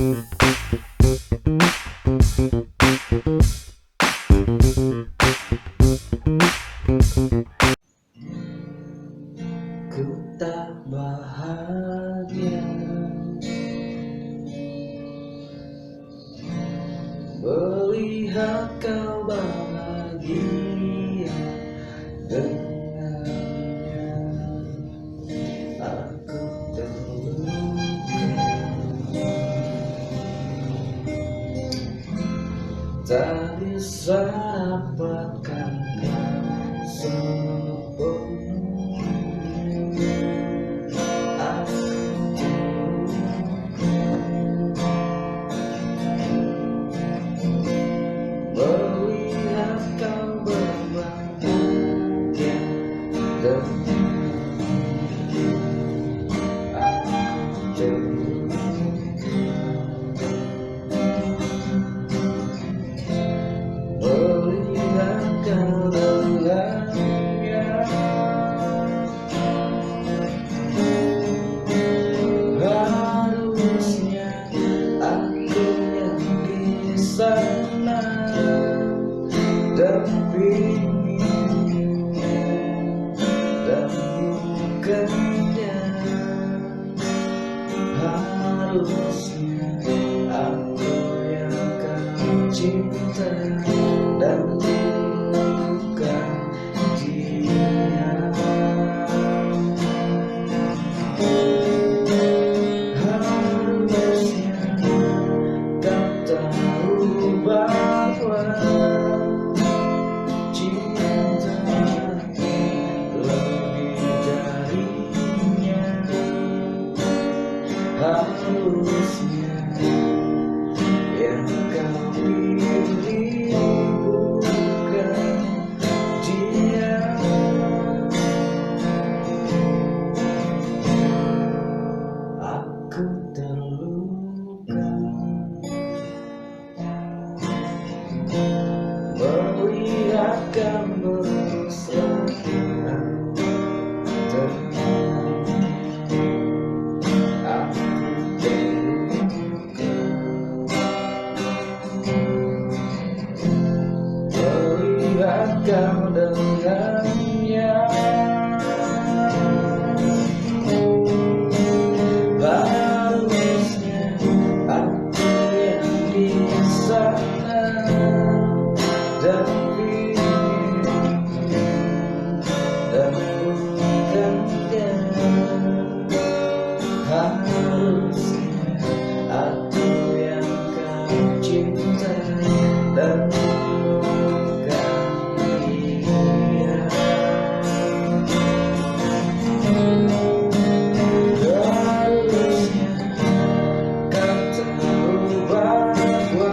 Ku tak bahagia melihat kau bahagia dengannya. Aku terluka, tak bisa dapatkan melihat kau berbahagia dengannya. Aku terluka, melihat kau dengannya. Harusnya aku yang di sana, tapi dan bukannya. Harusnya aku yang kau cinta dan bukan dia. Harusnya kau tahu bahwa cinta lebih darinya. Harusnya yang kau pilih bukan dia. Aku terluka melihat kamu mesra. Aku terluka melihat kamu dengannya. Harusnya aku yang di sana, tapi dan bukan dia. Harusnya aku yang kau cinta dan bukan dia. Harusnya kau tahu bahwa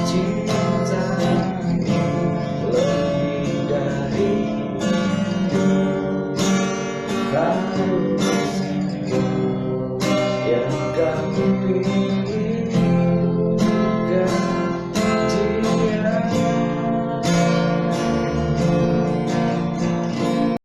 cinta lebih darinya. Harusnya yang kau pilih